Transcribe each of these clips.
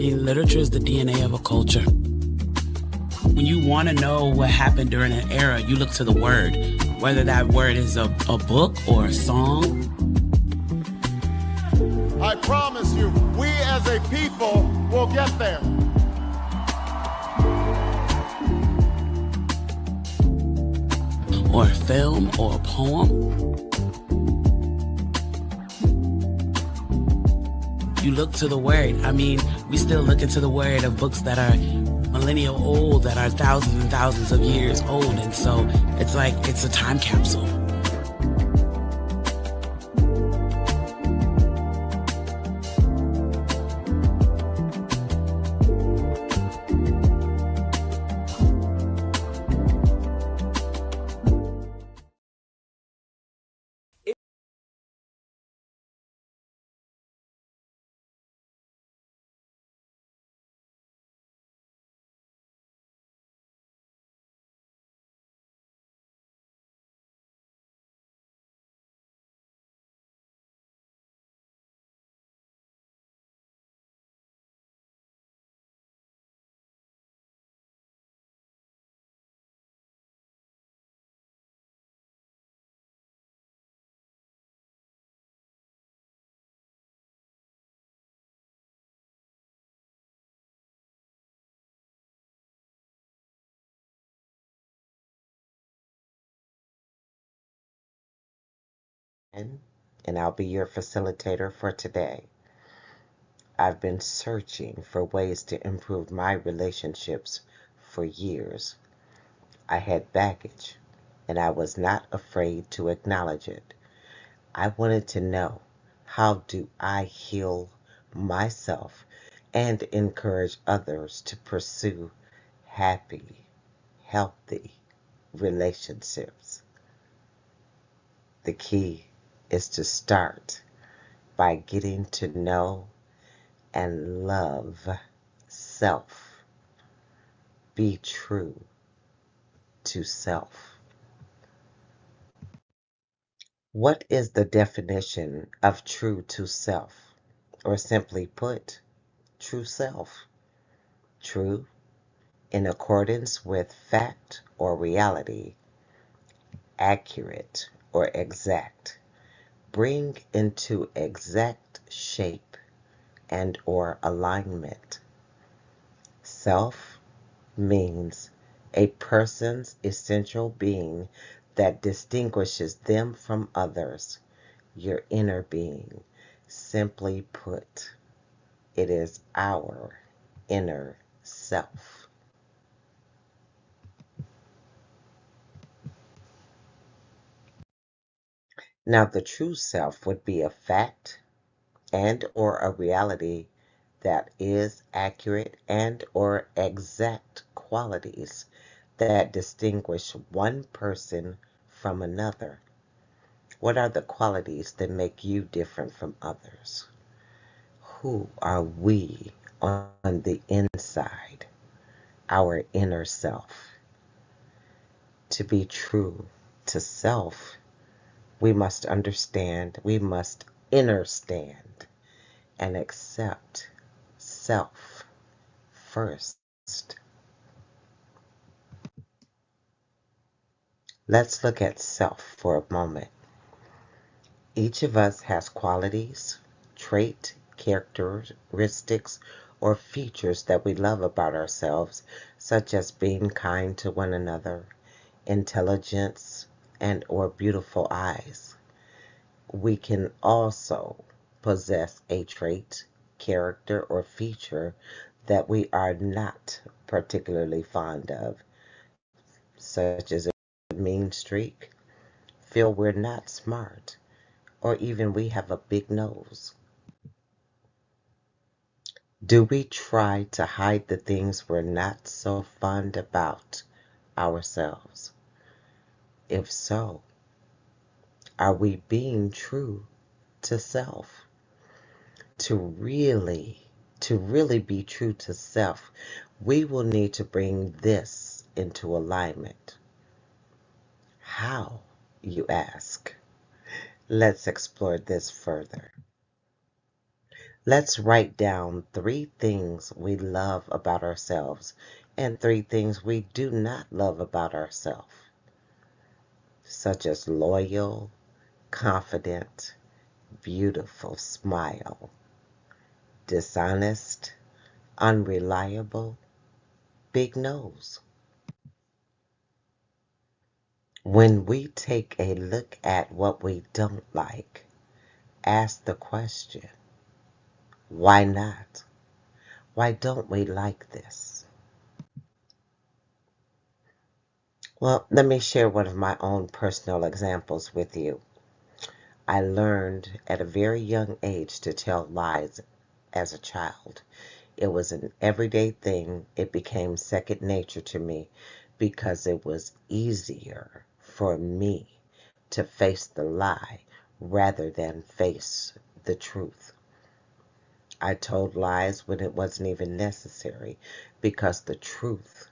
mean, literature is the DNA of a culture. When you want to know what happened during an era, you look to the word, whether that word is a book or a song. I promise you, we as a people will get there. Or a film or a poem. You look to the word. I mean, we still look into the word of books that are millennial old, that are thousands and thousands of years old. And so it's like, it's a time capsule. And I'll be your facilitator for today. I've been searching for ways to improve my relationships for years. I had baggage, and I was not afraid to acknowledge it. I wanted to know, how do I heal myself and encourage others to pursue happy, healthy relationships? The key is to start by getting to know and love self. Be true to self. What is the definition of true to self? Or simply put, true self. True in accordance with fact or reality. Accurate or exact. Bring into exact shape and or alignment. Self means a person's essential being that distinguishes them from others, your inner being. Simply put, it is our inner self. Now, the true self would be a fact and or a reality that is accurate and or exact qualities that distinguish one person from another. What are the qualities that make you different from others? Who are we on the inside, our inner self? To be true to self, we must understand, we must understand and accept self first. Let's look at self for a moment. Each of us has qualities, traits, characteristics, or features that we love about ourselves, such as being kind to one another, intelligence, and or beautiful eyes. We can also possess a trait, character, or feature that we are not particularly fond of, such as a mean streak, feel we're not smart, or even we have a big nose. Do we try to hide the things we're not so fond about ourselves? If so, are we being true to self? To really be true to self, we will need to bring this into alignment. How, you ask? Let's explore this further. Let's write down 3 things we love about ourselves and 3 things we do not love about ourselves, such as loyal, confident, beautiful smile, dishonest, unreliable, big nose. When we take a look at what we don't like, ask the question, why not? Why don't we like this? Well, let me share one of my own personal examples with you. I learned at a very young age to tell lies as a child. It was an everyday thing. It became second nature to me because it was easier for me to face the lie rather than face the truth. I told lies when it wasn't even necessary because the truth,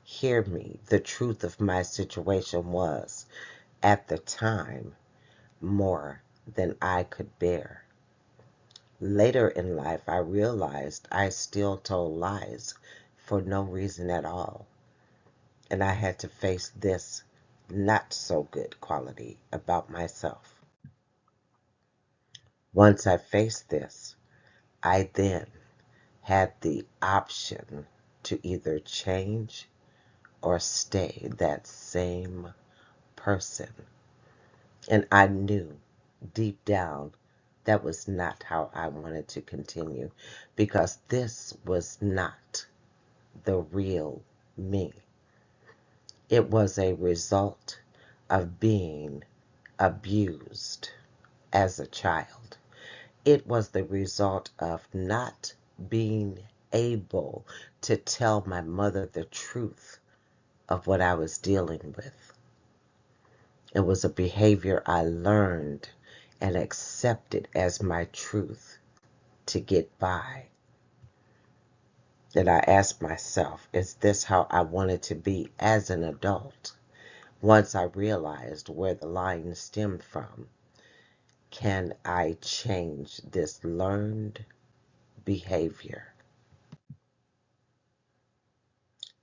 hear me, the truth of my situation was, at the time, more than I could bear. Later in life, I realized I still told lies for no reason at all, and I had to face this not so good quality about myself. Once I faced this, I then had the option to either change or stay that same person. And I knew deep down that was not how I wanted to continue because this was not the real me. It was a result of being abused as a child. It was the result of not being able to tell my mother the truth of what I was dealing with. It was a behavior I learned and accepted as my truth to get by. That I asked myself, is this how I wanted to be as an adult? Once I realized where the line stemmed from, can I change this learned behavior?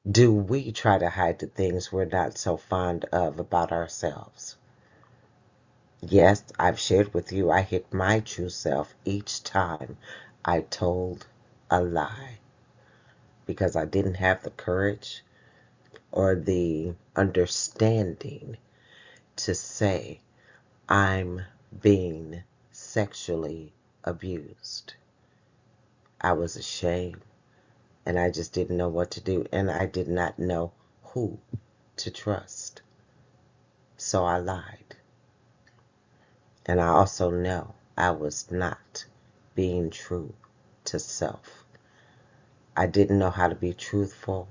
Do we try to hide the things we're not so fond of about ourselves? Yes, I've shared with you I hit my true self each time I told a lie because I didn't have the courage or the understanding to say I'm being sexually abused. I was ashamed and I just didn't know what to do and I did not know who to trust. So I lied. And I also know I was not being true to self. I didn't know how to be truthful,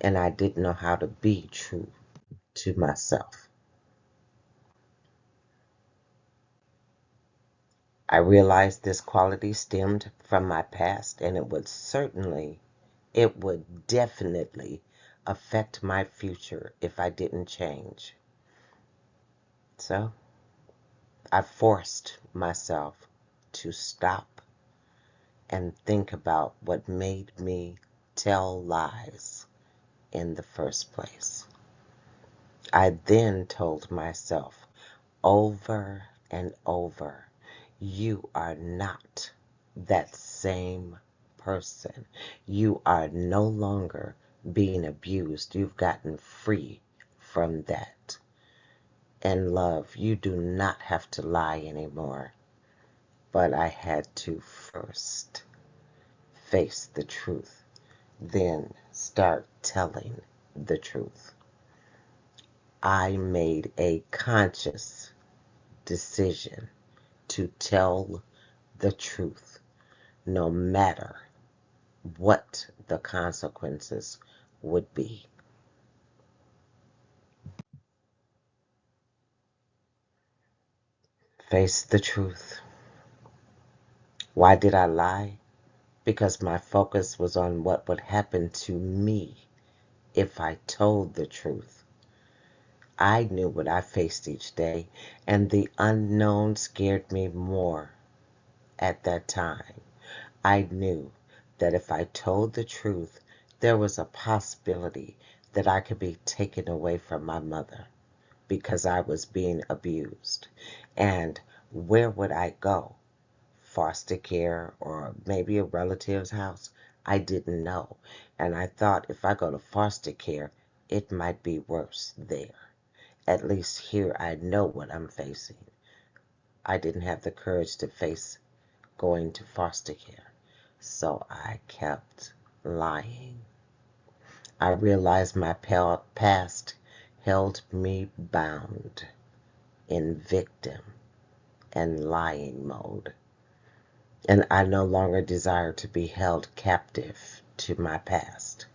and I didn't know how to be true to myself. I realized this quality stemmed from my past, and it would definitely affect my future if I didn't change. So I forced myself to stop and think about what made me tell lies in the first place. I then told myself over and over, you are not that same person. You are no longer being abused. You've gotten free from that. And love, you do not have to lie anymore. But I had to first face the truth, then start telling the truth. I made a conscious decision to tell the truth, no matter what the consequences would be. Face the truth. Why did I lie? Because my focus was on what would happen to me if I told the truth. I knew what I faced each day, and the unknown scared me more at that time. I knew that if I told the truth, there was a possibility that I could be taken away from my mother because I was being abused. And where would I go? Foster care or maybe a relative's house? I didn't know. And I thought if I go to foster care, it might be worse there. At least here I know what I'm facing. I didn't have the courage to face going to foster care. So I kept lying. I realized my past held me bound in victim and lying mode. And I no longer desire to be held captive to my past.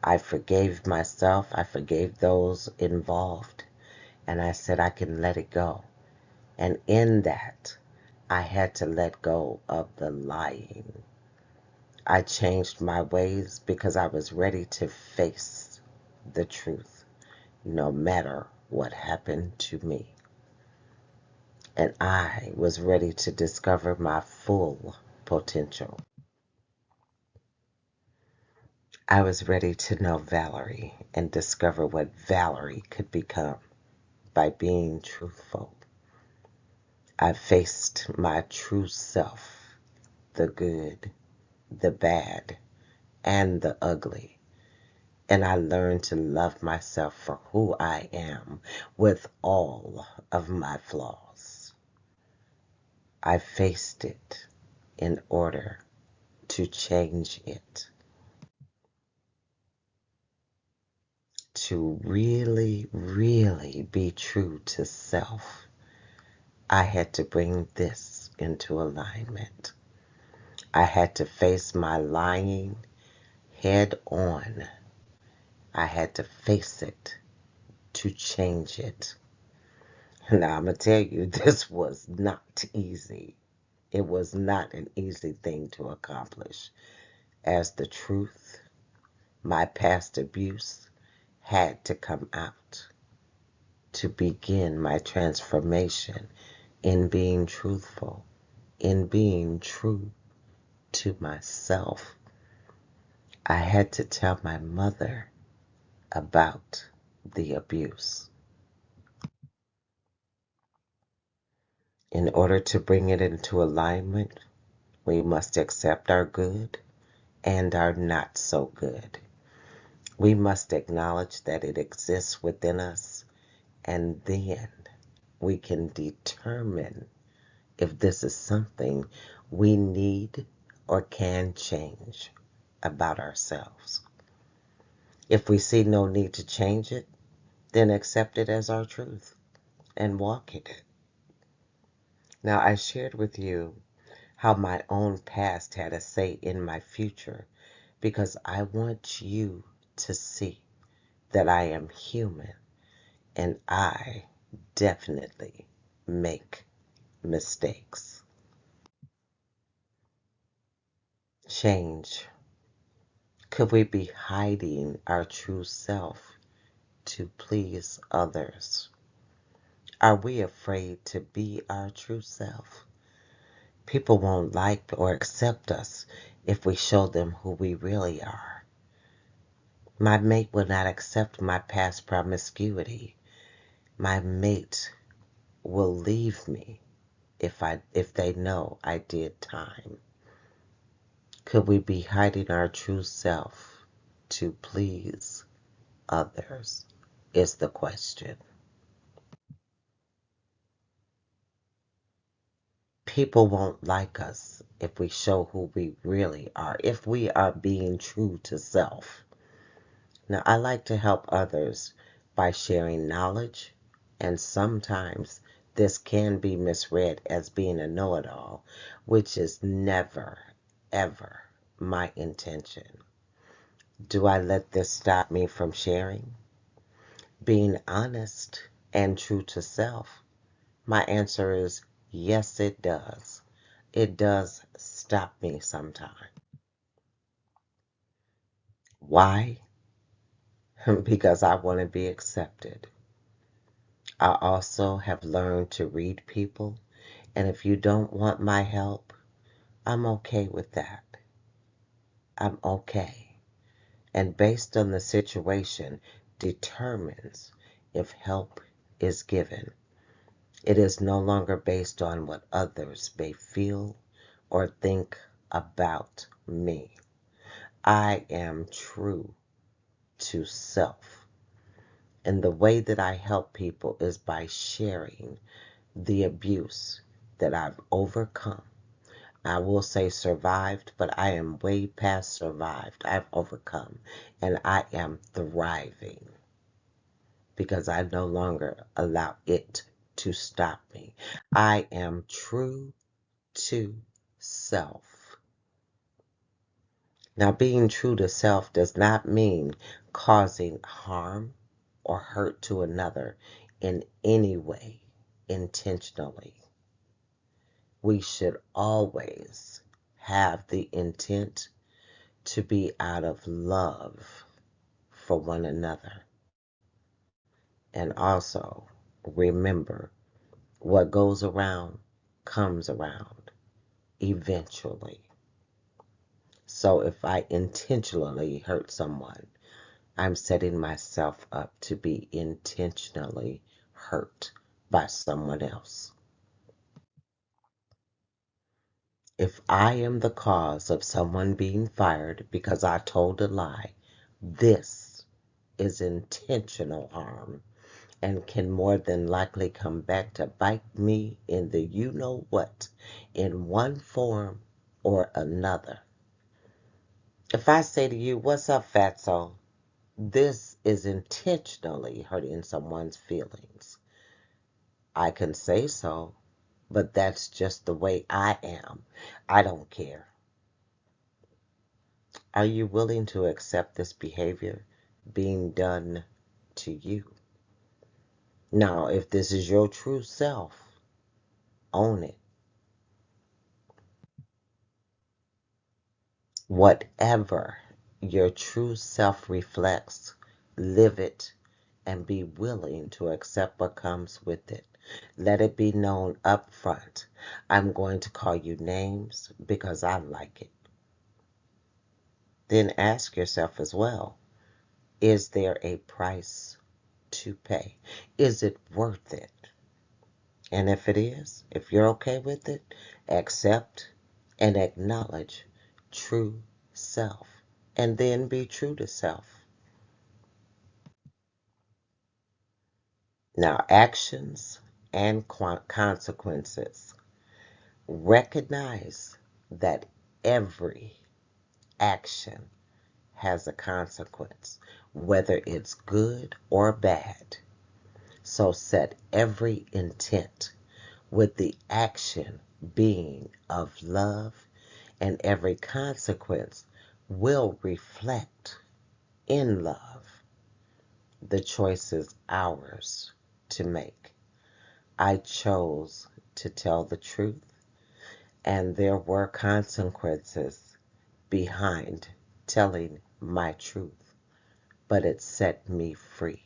I forgave myself, I forgave those involved, and I said I can let it go. And in that, I had to let go of the lying. I changed my ways because I was ready to face the truth, no matter what happened to me. And I was ready to discover my full potential. I was ready to know Valerie and discover what Valerie could become by being truthful. I faced my true self, the good, the bad, and the ugly. And I learned to love myself for who I am with all of my flaws. I faced it in order to change it. To really, really be true to self, I had to bring this into alignment. I had to face my lying head on. I had to face it to change it. Now, I'm going to tell you, this was not easy. It was not an easy thing to accomplish, as the truth, my past abuse, had to come out to begin my transformation in being truthful, in being true to myself. I had to tell my mother about the abuse. In order to bring it into alignment, we must accept our good and our not so good. We must acknowledge that it exists within us, and then we can determine if this is something we need or can change about ourselves. If we see no need to change it, then accept it as our truth and walk in it. Now, I shared with you how my own past had a say in my future because I want you to see that I am human and I definitely make mistakes. Change. Could we be hiding our true self to please others? Are we afraid to be our true self? People won't like or accept us if we show them who we really are. My mate will not accept my past promiscuity. My mate will leave me if they know I did time. Could we be hiding our true self to please others is the question. People won't like us if we show who we really are, if we are being true to self. Now, I like to help others by sharing knowledge, and sometimes this can be misread as being a know-it-all, which is never, ever my intention. Do I let this stop me from sharing? Being honest and true to self, my answer is yes, it does. It does stop me sometimes. Why? Because I want to be accepted. I also have learned to read people, and if you don't want my help, I'm okay with that. I'm okay. And based on the situation, determines if help is given. It is no longer based on what others may feel or think about me. I am true to self. And the way that I help people is by sharing the abuse that I've overcome. I will say survived, but I am way past survived. I've overcome and I am thriving because I no longer allow it to stop me. I am true to self. Now, being true to self does not mean causing harm or hurt to another in any way intentionally. We should always have the intent to be out of love for one another. And also remember what goes around comes around eventually. So if I intentionally hurt someone, I'm setting myself up to be intentionally hurt by someone else. If I am the cause of someone being fired because I told a lie, this is intentional harm and can more than likely come back to bite me in the you know what in one form or another. If I say to you, "What's up, fatso?" This is intentionally hurting someone's feelings. I can say so, but that's just the way I am. I don't care. Are you willing to accept this behavior being done to you? Now, if this is your true self, own it. Whatever your true self reflects, live it and be willing to accept what comes with it. Let it be known up front. I'm going to call you names because I like it. Then ask yourself as well, is there a price to pay? Is it worth it? And if it is, if you're okay with it, accept and acknowledge true self. And then be true to self. Now, actions and consequences. Recognize that every action has a consequence, whether it's good or bad. So set every intent with the action being of love, and every consequence will reflect in love. The choice is ours to make. I chose to tell the truth, and there were consequences behind telling my truth, but it set me free.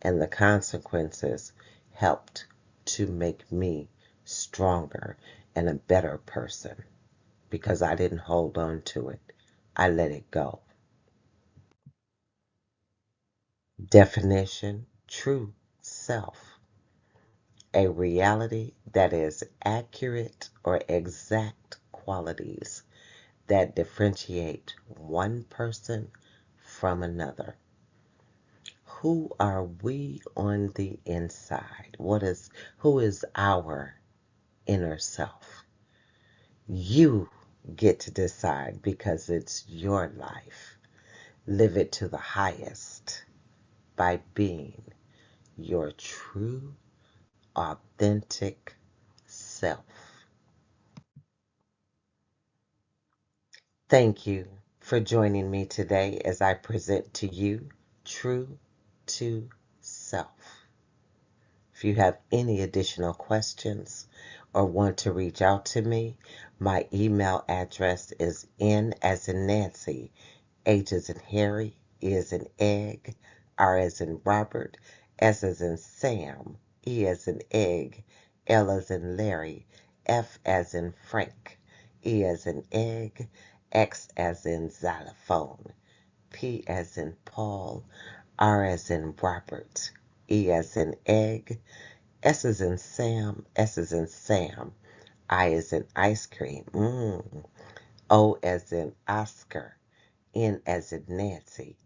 And the consequences helped to make me stronger and a better person because I didn't hold on to it. I let it go. Definition: true self. A reality that is accurate or exact qualities that differentiate one person from another. Who are we on the inside? Who is our inner self? You get to decide because it's your life. Live it to the highest by being your true, authentic self. Thank you for joining me today as I present to you True to Self. If you have any additional questions or want to reach out to me, my email address is N as in Nancy, H as in Harry, E as in egg, R as in Robert, S as in Sam, E as in egg, L as in Larry, F as in Frank, E as in egg, X as in xylophone, P as in Paul, R as in Robert, E as in egg, S as in Sam, S as in Sam, I as in ice cream, O as in Oscar, N as in Nancy,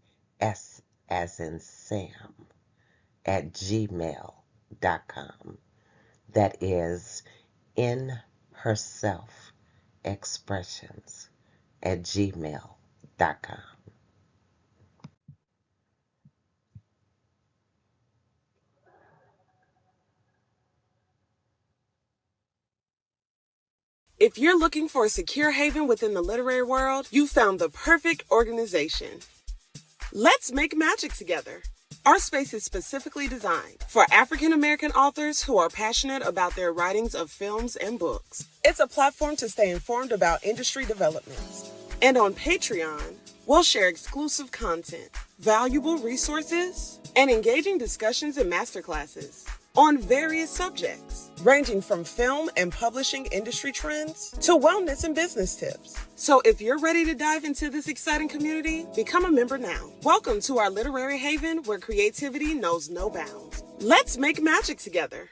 S as in Sam, at gmail.com. That is in herself expressions at gmail.com. If you're looking for a secure haven within the literary world, you found the perfect organization. Let's make magic together. Our space is specifically designed for African American authors who are passionate about their writings of films and books. It's a platform to stay informed about industry developments. And on Patreon, we'll share exclusive content, valuable resources, and engaging discussions and masterclasses on various subjects, ranging from film and publishing industry trends to wellness and business tips. So if you're ready to dive into this exciting community, become a member now. Welcome to our literary haven where creativity knows no bounds. Let's make magic together.